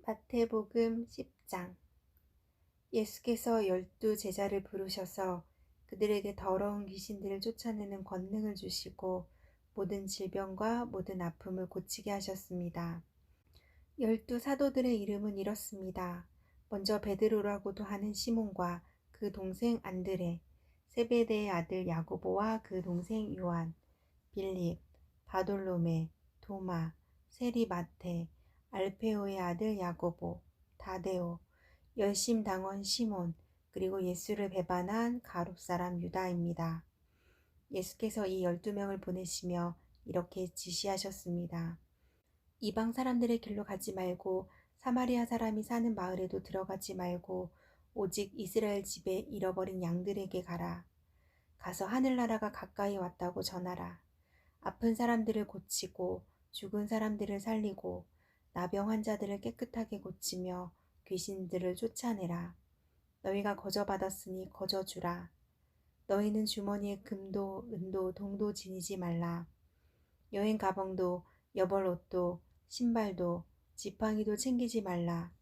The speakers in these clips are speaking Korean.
마태복음 10장. 예수께서 12 제자를 부르셔서 그들에게 더러운 귀신들을 쫓아내는 권능을 주시고 모든 질병과 모든 아픔을 고치게 하셨습니다. 12 사도들의 이름은 이렇습니다. 먼저 베드로라고도 하는 시몬과 그 동생 안드레, 세베대의 아들 야고보와 그 동생 요한, 빌립, 바돌로메, 도마, 세리 마테, 알페오의 아들 야고보, 다데오, 열심당원 시몬, 그리고 예수를 배반한 가룟사람 유다입니다. 예수께서 이 12명을 보내시며 이렇게 지시하셨습니다. 이방 사람들의 길로 가지 말고 사마리아 사람이 사는 마을에도 들어가지 말고 오직 이스라엘 집에 잃어버린 양들에게 가라. 가서 하늘나라가 가까이 왔다고 전하라. 아픈 사람들을 고치고 죽은 사람들을 살리고 나병 환자들을 깨끗하게 고치며 귀신들을 쫓아내라. 너희가 거저받았으니 거저주라. 너희는 주머니에 금도 은도 동도 지니지 말라. 여행 가방도 여벌옷도 신발도 지팡이도 챙기지 말라.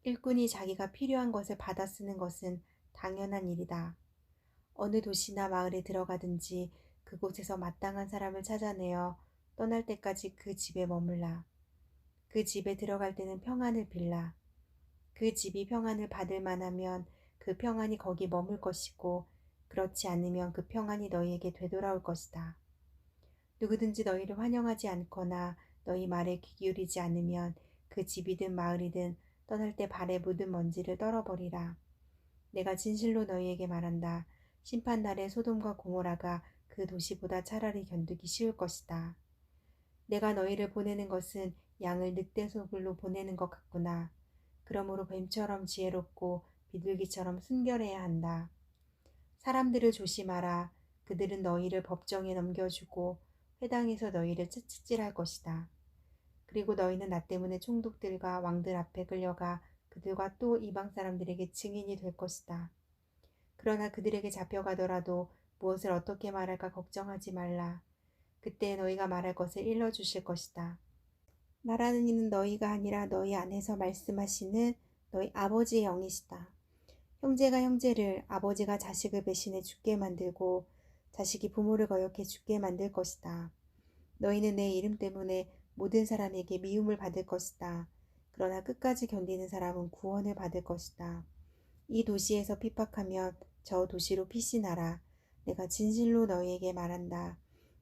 일꾼이 자기가 필요한 것을 받아 쓰는 것은 당연한 일이다. 어느 도시나 마을에 들어가든지 그곳에서 마땅한 사람을 찾아내어 떠날 때까지 그 집에 머물라. 그 집에 들어갈 때는 평안을 빌라. 그 집이 평안을 받을 만하면 그 평안이 거기 머물 것이고 그렇지 않으면 그 평안이 너희에게 되돌아올 것이다. 누구든지 너희를 환영하지 않거나 너희 말에 귀 기울이지 않으면 그 집이든 마을이든 떠날 때 발에 묻은 먼지를 떨어버리라. 내가 진실로 너희에게 말한다. 심판날에 소돔과 고모라가 그 도시보다 차라리 견디기 쉬울 것이다. 내가 너희를 보내는 것은 양을 늑대 속으로 보내는 것 같구나. 그러므로 뱀처럼 지혜롭고 비둘기처럼 순결해야 한다. 사람들을 조심하라. 그들은 너희를 법정에 넘겨주고 회당에서 너희를 채찍질할 것이다. 그리고 너희는 나 때문에 총독들과 왕들 앞에 끌려가 그들과 또 이방 사람들에게 증인이 될 것이다. 그러나 그들에게 잡혀가더라도 무엇을 어떻게 말할까 걱정하지 말라. 그때 너희가 말할 것을 일러주실 것이다. 말하는 이는 너희가 아니라 너희 안에서 말씀하시는 너희 아버지의 영이시다. 형제가 형제를, 아버지가 자식을 배신해 죽게 만들고 자식이 부모를 거역해 죽게 만들 것이다. 너희는 내 이름 때문에 모든 사람에게 미움을 받을 것이다. 그러나 끝까지 견디는 사람은 구원을 받을 것이다. 이 도시에서 핍박하면 저 도시로 피신하라. 내가 진실로 너희에게 말한다.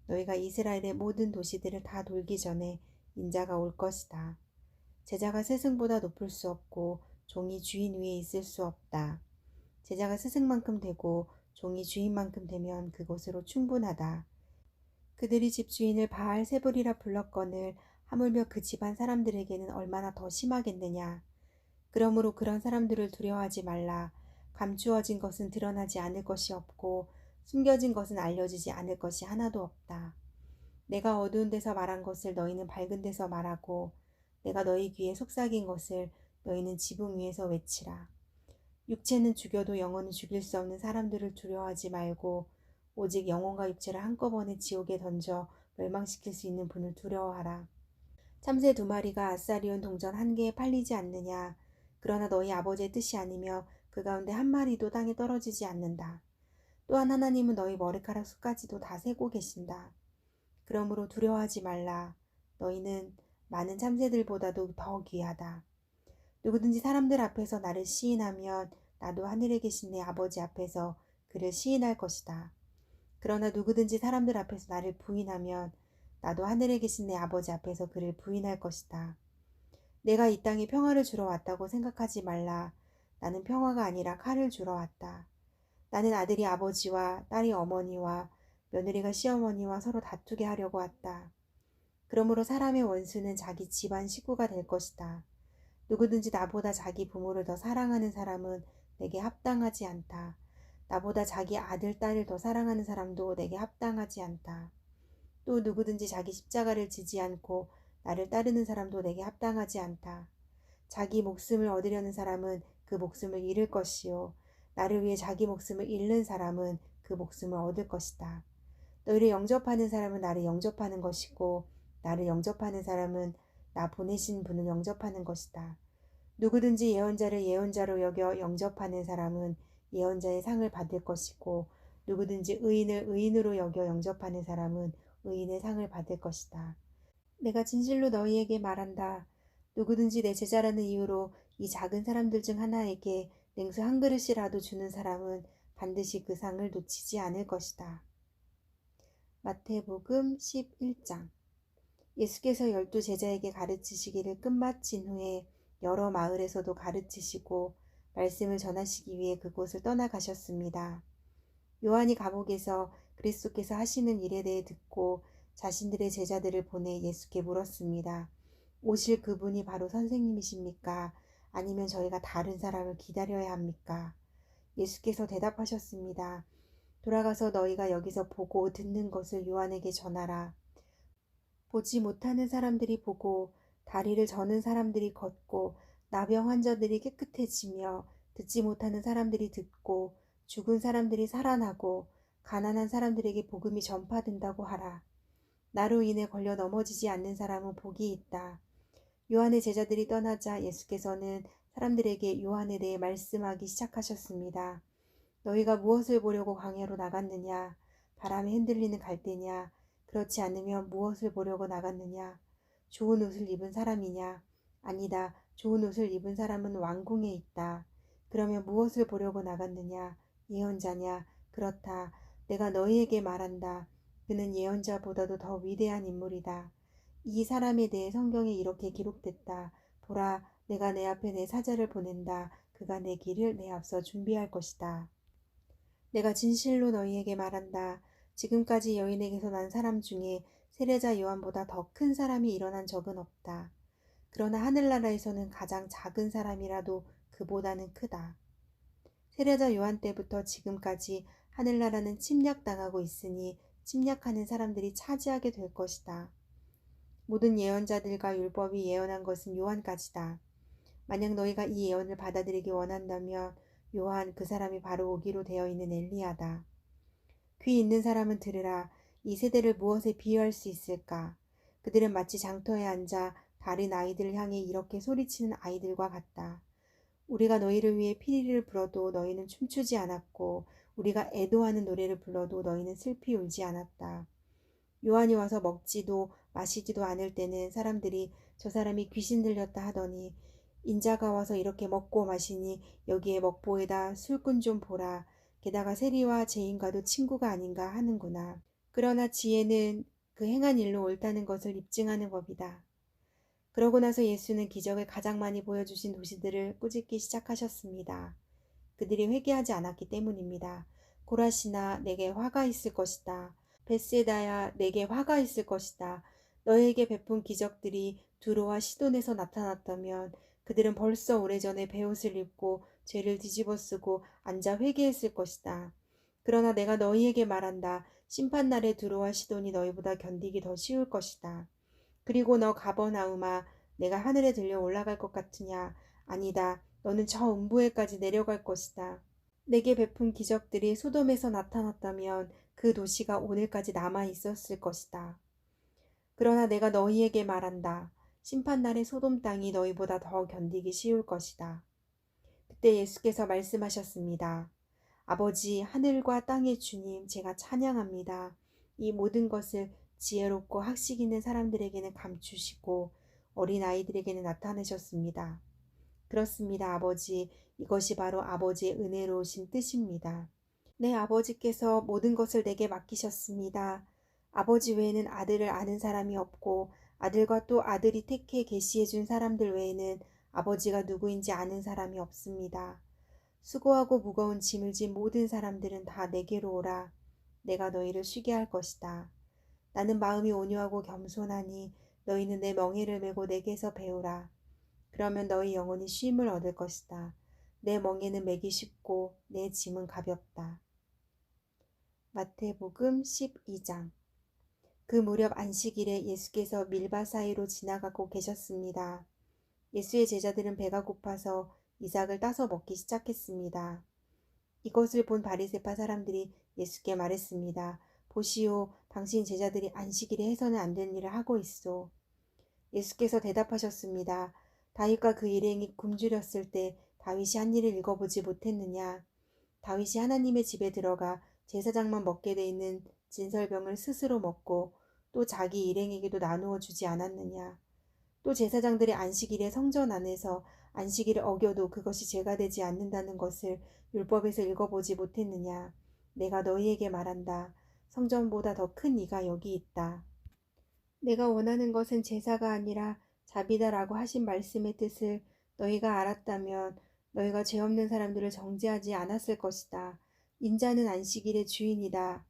너희가 이스라엘의 모든 도시들을 다 돌기 전에 인자가 올 것이다. 제자가 스승보다 높을 수 없고 종이 주인 위에 있을 수 없다. 제자가 스승만큼 되고 종이 주인만큼 되면 그것으로 충분하다. 그들이 집주인을 바알세불이라 불렀거늘 하물며 그 집안 사람들에게는 얼마나 더 심하겠느냐. 그러므로 그런 사람들을 두려워하지 말라. 감추어진 것은 드러나지 않을 것이 없고 숨겨진 것은 알려지지 않을 것이 하나도 없다. 내가 어두운 데서 말한 것을 너희는 밝은 데서 말하고 내가 너희 귀에 속삭인 것을 너희는 지붕 위에서 외치라. 육체는 죽여도 영혼은 죽일 수 없는 사람들을 두려워하지 말고 오직 영혼과 육체를 한꺼번에 지옥에 던져 멸망시킬 수 있는 분을 두려워하라. 참새 2마리가 아싸리온 동전 1개에 팔리지 않느냐. 그러나 너희 아버지의 뜻이 아니며 그 가운데 1마리도 땅에 떨어지지 않는다. 또한 하나님은 너희 머리카락 수까지도 다 세고 계신다. 그러므로 두려워하지 말라. 너희는 많은 참새들보다도 더 귀하다. 누구든지 사람들 앞에서 나를 시인하면 나도 하늘에 계신 내 아버지 앞에서 그를 시인할 것이다. 그러나 누구든지 사람들 앞에서 나를 부인하면 나도 하늘에 계신 내 아버지 앞에서 그를 부인할 것이다. 내가 이 땅에 평화를 주러 왔다고 생각하지 말라. 나는 평화가 아니라 칼을 주러 왔다. 나는 아들이 아버지와 딸이 어머니와 며느리가 시어머니와 서로 다투게 하려고 왔다. 그러므로 사람의 원수는 자기 집안 식구가 될 것이다. 누구든지 나보다 자기 부모를 더 사랑하는 사람은 내게 합당하지 않다. 나보다 자기 아들, 딸을 더 사랑하는 사람도 내게 합당하지 않다. 또 누구든지 자기 십자가를 지지 않고 나를 따르는 사람도 내게 합당하지 않다. 자기 목숨을 얻으려는 사람은 그 목숨을 잃을 것이요. 나를 위해 자기 목숨을 잃는 사람은 그 목숨을 얻을 것이다. 너희를 영접하는 사람은 나를 영접하는 것이고 나를 영접하는 사람은 나 보내신 분을 영접하는 것이다. 누구든지 예언자를 예언자로 여겨 영접하는 사람은 예언자의 상을 받을 것이고 누구든지 의인을 의인으로 여겨 영접하는 사람은 의인의 상을 받을 것이다. 내가 진실로 너희에게 말한다. 누구든지 내 제자라는 이유로 이 작은 사람들 중 하나에게 냉수 한 그릇이라도 주는 사람은 반드시 그 상을 놓치지 않을 것이다. 마태복음 11장. 예수께서 12 제자에게 가르치시기를 끝마친 후에 여러 마을에서도 가르치시고 말씀을 전하시기 위해 그곳을 떠나가셨습니다. 요한이 감옥에서 그리스도께서 하시는 일에 대해 듣고 자신들의 제자들을 보내 예수께 물었습니다. 오실 그분이 바로 선생님이십니까? 아니면 저희가 다른 사람을 기다려야 합니까? 예수께서 대답하셨습니다. 돌아가서 너희가 여기서 보고 듣는 것을 요한에게 전하라. 보지 못하는 사람들이 보고 다리를 저는 사람들이 걷고 나병 환자들이 깨끗해지며 듣지 못하는 사람들이 듣고 죽은 사람들이 살아나고 가난한 사람들에게 복음이 전파된다고 하라. 나로 인해 걸려 넘어지지 않는 사람은 복이 있다. 요한의 제자들이 떠나자 예수께서는 사람들에게 요한에 대해 말씀하기 시작하셨습니다. 너희가 무엇을 보려고 광야로 나갔느냐? 바람에 흔들리는 갈대냐? 그렇지 않으면 무엇을 보려고 나갔느냐? 좋은 옷을 입은 사람이냐? 아니다. 좋은 옷을 입은 사람은 왕궁에 있다. 그러면 무엇을 보려고 나갔느냐? 예언자냐? 그렇다. 내가 너희에게 말한다. 그는 예언자보다도 더 위대한 인물이다. 이 사람에 대해 성경에 이렇게 기록됐다. 보라, 내가 내 앞에 내 사자를 보낸다. 그가 내 길을 내 앞서 준비할 것이다. 내가 진실로 너희에게 말한다. 지금까지 여인에게서 난 사람 중에 세례자 요한보다 더 큰 사람이 일어난 적은 없다. 그러나 하늘나라에서는 가장 작은 사람이라도 그보다는 크다. 세례자 요한 때부터 지금까지 하늘나라는 침략당하고 있으니 침략하는 사람들이 차지하게 될 것이다. 모든 예언자들과 율법이 예언한 것은 요한까지다. 만약 너희가 이 예언을 받아들이기 원한다면 요한 그 사람이 바로 오기로 되어 있는 엘리야다. 귀 있는 사람은 들으라. 이 세대를 무엇에 비유할 수 있을까? 그들은 마치 장터에 앉아 다른 아이들을 향해 이렇게 소리치는 아이들과 같다. 우리가 너희를 위해 피리를 불어도 너희는 춤추지 않았고 우리가 애도하는 노래를 불러도 너희는 슬피 울지 않았다. 요한이 와서 먹지도 마시지도 않을 때는 사람들이 저 사람이 귀신 들렸다 하더니 인자가 와서 이렇게 먹고 마시니 여기에 먹보에다 술꾼 좀 보라. 게다가 세리와 죄인과도 친구가 아닌가 하는구나. 그러나 지혜는 그 행한 일로 옳다는 것을 입증하는 법이다. 그러고 나서 예수는 기적을 가장 많이 보여주신 도시들을 꾸짖기 시작하셨습니다. 그들이 회개하지 않았기 때문입니다. 고라시나 내게 화가 있을 것이다. 벳세다야 내게 화가 있을 것이다. 너에게 베푼 기적들이 두로와 시돈에서 나타났다면 그들은 벌써 오래전에 베옷을 입고 죄를 뒤집어쓰고 앉아 회개했을 것이다. 그러나 내가 너희에게 말한다. 심판날에 두로와 시돈이 너희보다 견디기 더 쉬울 것이다. 그리고 너 가버나움아 내가 하늘에 들려 올라갈 것 같으냐? 아니다. 너는 저 음부에까지 내려갈 것이다. 내게 베푼 기적들이 소돔에서 나타났다면 그 도시가 오늘까지 남아 있었을 것이다. 그러나 내가 너희에게 말한다. 심판날의 소돔 땅이 너희보다 더 견디기 쉬울 것이다. 그때 예수께서 말씀하셨습니다. 아버지 하늘과 땅의 주님 제가 찬양합니다. 이 모든 것을 지혜롭고 학식 있는 사람들에게는 감추시고 어린아이들에게는 나타내셨습니다. 그렇습니다, 아버지. 이것이 바로 아버지의 은혜로우신 뜻입니다. 내 아버지께서 모든 것을 내게 맡기셨습니다. 아버지 외에는 아들을 아는 사람이 없고 아들과 또 아들이 택해 계시해 준 사람들 외에는 아버지가 누구인지 아는 사람이 없습니다. 수고하고 무거운 짐을 진 모든 사람들은 다 내게로 오라. 내가 너희를 쉬게 할 것이다. 나는 마음이 온유하고 겸손하니 너희는 내 멍에를 메고 내게서 배우라. 그러면 너희 영혼이 쉼을 얻을 것이다. 내 멍에는 매기 쉽고 내 짐은 가볍다. 마태복음 12장. 그 무렵 안식일에 예수께서 밀바 사이로 지나가고 계셨습니다. 예수의 제자들은 배가 고파서 이삭을 따서 먹기 시작했습니다. 이것을 본 바리새파 사람들이 예수께 말했습니다. 보시오, 당신 제자들이 안식일에 해서는 안 될 일을 하고 있소. 예수께서 대답하셨습니다. 다윗과 그 일행이 굶주렸을 때 다윗이 한 일을 읽어보지 못했느냐? 다윗이 하나님의 집에 들어가 제사장만 먹게 돼 있는 진설병을 스스로 먹고 또 자기 일행에게도 나누어 주지 않았느냐? 또 제사장들의 안식일에 성전 안에서 안식일을 어겨도 그것이 죄가 되지 않는다는 것을 율법에서 읽어보지 못했느냐? 내가 너희에게 말한다. 성전보다 더 큰 이가 여기 있다. 내가 원하는 것은 제사가 아니라 자비다라고 하신 말씀의 뜻을 너희가 알았다면 너희가 죄 없는 사람들을 정죄하지 않았을 것이다. 인자는 안식일의 주인이다.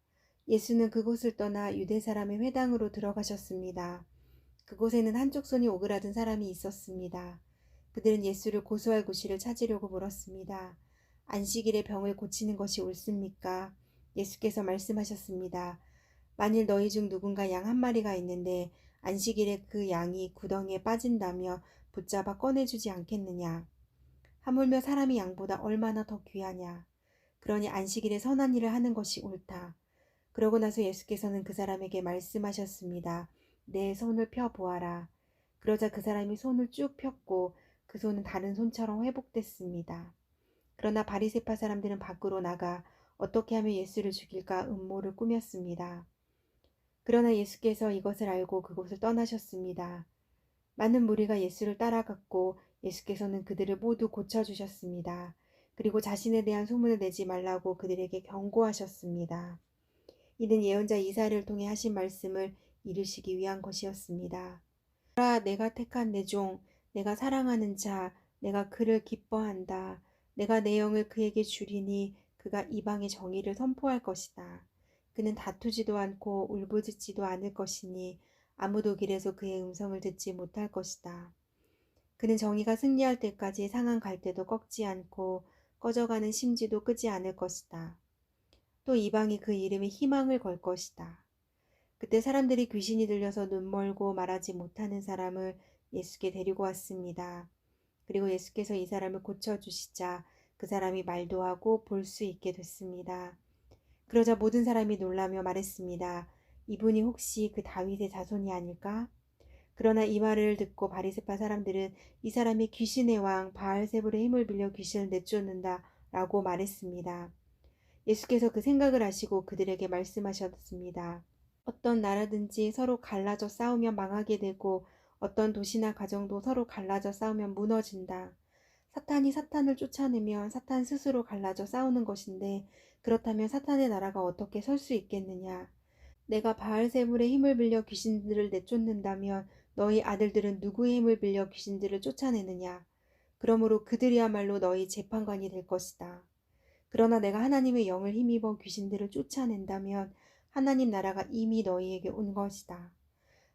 예수는 그곳을 떠나 유대 사람의 회당으로 들어가셨습니다. 그곳에는 한쪽 손이 오그라든 사람이 있었습니다. 그들은 예수를 고소할 구실을 찾으려고 물었습니다. 안식일에 병을 고치는 것이 옳습니까? 예수께서 말씀하셨습니다. 만일 너희 중 누군가 양 한 마리가 있는데 안식일에 그 양이 구덩이에 빠진다며 붙잡아 꺼내주지 않겠느냐? 하물며 사람이 양보다 얼마나 더 귀하냐? 그러니 안식일에 선한 일을 하는 것이 옳다. 그러고 나서 예수께서는 그 사람에게 말씀하셨습니다. 내 손을 펴 보아라. 그러자 그 사람이 손을 쭉 폈고 그 손은 다른 손처럼 회복됐습니다. 그러나 바리새파 사람들은 밖으로 나가 어떻게 하면 예수를 죽일까 음모를 꾸몄습니다. 그러나 예수께서 이것을 알고 그곳을 떠나셨습니다. 많은 무리가 예수를 따라갔고 예수께서는 그들을 모두 고쳐주셨습니다. 그리고 자신에 대한 소문을 내지 말라고 그들에게 경고하셨습니다. 이는 예언자 이사야를 통해 하신 말씀을 이루시기 위한 것이었습니다. 보라, 내가 택한 내 종, 내가 사랑하는 자, 내가 그를 기뻐한다. 내가 내 영을 그에게 주리니 그가 이방의 정의를 선포할 것이다. 그는 다투지도 않고 울부짖지도 않을 것이니 아무도 길에서 그의 음성을 듣지 못할 것이다. 그는 정의가 승리할 때까지 상한 갈대도 꺾지 않고 꺼져가는 심지도 끄지 않을 것이다. 또 이방이 그 이름에 희망을 걸 것이다. 그때 사람들이 귀신이 들려서 눈멀고 말하지 못하는 사람을 예수께 데리고 왔습니다. 그리고 예수께서 이 사람을 고쳐주시자 그 사람이 말도 하고 볼 수 있게 됐습니다. 그러자 모든 사람이 놀라며 말했습니다. 이분이 혹시 그 다윗의 자손이 아닐까? 그러나 이 말을 듣고 바리새파 사람들은 이 사람이 귀신의 왕 바알세불의 힘을 빌려 귀신을 내쫓는다 라고 말했습니다. 예수께서 그 생각을 아시고 그들에게 말씀하셨습니다. 어떤 나라든지 서로 갈라져 싸우면 망하게 되고 어떤 도시나 가정도 서로 갈라져 싸우면 무너진다. 사탄이 사탄을 쫓아내면 사탄 스스로 갈라져 싸우는 것인데 그렇다면 사탄의 나라가 어떻게 설 수 있겠느냐. 내가 바알세불의 힘을 빌려 귀신들을 내쫓는다면 너희 아들들은 누구의 힘을 빌려 귀신들을 쫓아내느냐. 그러므로 그들이야말로 너희 재판관이 될 것이다. 그러나 내가 하나님의 영을 힘입어 귀신들을 쫓아낸다면 하나님 나라가 이미 너희에게 온 것이다.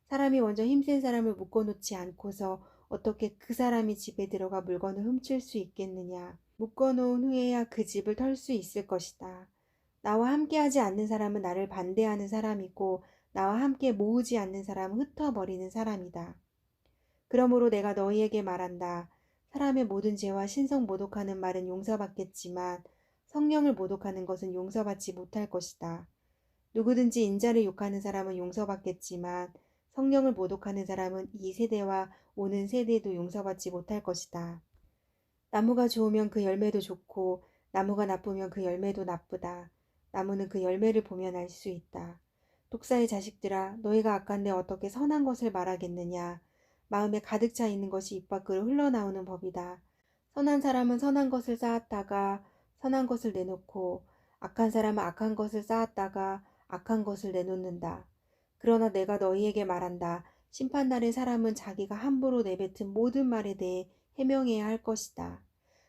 사람이 먼저 힘센 사람을 묶어놓지 않고서 어떻게 그 사람이 집에 들어가 물건을 훔칠 수 있겠느냐. 묶어놓은 후에야 그 집을 털 수 있을 것이다. 나와 함께하지 않는 사람은 나를 반대하는 사람이고 나와 함께 모으지 않는 사람은 흩어버리는 사람이다. 그러므로 내가 너희에게 말한다. 사람의 모든 죄와 신성 모독하는 말은 용서받겠지만 성령을 모독하는 것은 용서받지 못할 것이다. 누구든지 인자를 욕하는 사람은 용서받겠지만 성령을 모독하는 사람은 이 세대와 오는 세대도 용서받지 못할 것이다. 나무가 좋으면 그 열매도 좋고 나무가 나쁘면 그 열매도 나쁘다. 나무는 그 열매를 보면 알 수 있다. 독사의 자식들아, 너희가 악한데 어떻게 선한 것을 말하겠느냐. 마음에 가득 차 있는 것이 입 밖으로 흘러나오는 법이다. 선한 사람은 선한 것을 쌓았다가 선한 것을 내놓고 악한 사람은 악한 것을 쌓았다가 악한 것을 내놓는다. 그러나 내가 너희에게 말한다. 심판날에 사람은 자기가 함부로 내뱉은 모든 말에 대해 해명해야 할 것이다.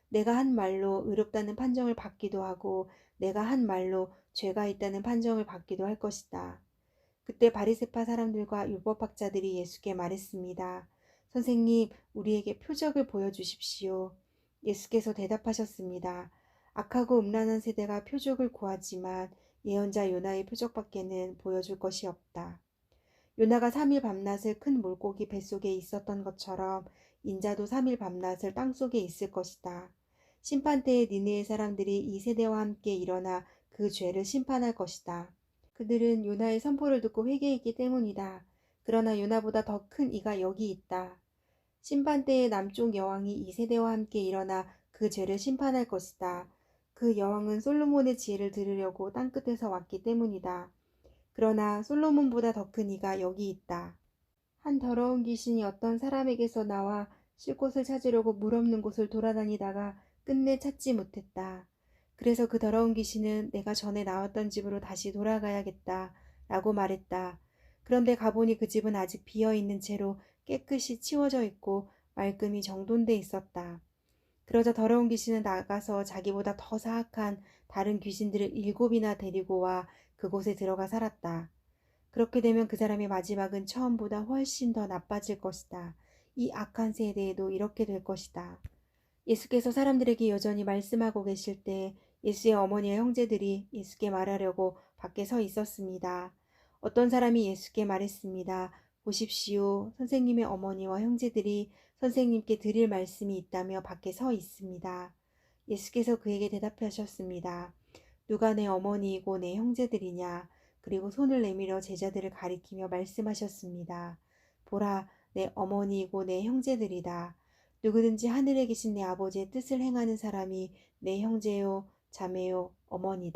내가 한 말로 의롭다는 판정을 받기도 하고 내가 한 말로 죄가 있다는 판정을 받기도 할 것이다. 그때 바리새파 사람들과 율법학자들이 예수께 말했습니다. 선생님, 우리에게 표적을 보여주십시오. 예수께서 대답하셨습니다. 악하고 음란한 세대가 표적을 구하지만 예언자 요나의 표적밖에는 보여줄 것이 없다. 요나가 3일 밤낮을 큰 물고기 뱃속에 있었던 것처럼 인자도 3일 밤낮을 땅속에 있을 것이다. 심판때에 니느웨 사람들이 이 세대와 함께 일어나 그 죄를 심판할 것이다. 그들은 요나의 선포를 듣고 회개했기 때문이다. 그러나 요나보다 더 큰 이가 여기 있다. 심판 때에 남쪽 여왕이 이 세대와 함께 일어나 그 죄를 심판할 것이다. 그 여왕은 솔로몬의 지혜를 들으려고 땅끝에서 왔기 때문이다. 그러나 솔로몬보다 더 큰 이가 여기 있다. 한 더러운 귀신이 어떤 사람에게서 나와 쉴 곳을 찾으려고 물 없는 곳을 돌아다니다가 끝내 찾지 못했다. 그래서 그 더러운 귀신은 내가 전에 나왔던 집으로 다시 돌아가야겠다 라고 말했다. 그런데 가보니 그 집은 아직 비어있는 채로 깨끗이 치워져 있고 말끔히 정돈돼 있었다. 그러자 더러운 귀신은 나가서 자기보다 더 사악한 다른 귀신들을 7이나 데리고 와 그곳에 들어가 살았다. 그렇게 되면 그 사람의 마지막은 처음보다 훨씬 더 나빠질 것이다. 이 악한 세대에도 이렇게 될 것이다. 예수께서 사람들에게 여전히 말씀하고 계실 때 예수의 어머니와 형제들이 예수께 말하려고 밖에 서 있었습니다. 어떤 사람이 예수께 말했습니다. 보십시오. 선생님의 어머니와 형제들이 선생님께 드릴 말씀이 있다며 밖에 서 있습니다. 예수께서 그에게 대답하셨습니다. 누가 내 어머니이고 내 형제들이냐? 그리고 손을 내밀어 제자들을 가리키며 말씀하셨습니다. 보라, 내 어머니이고 내 형제들이다. 누구든지 하늘에 계신 내 아버지의 뜻을 행하는 사람이 내 형제요, 자매요, 어머니다.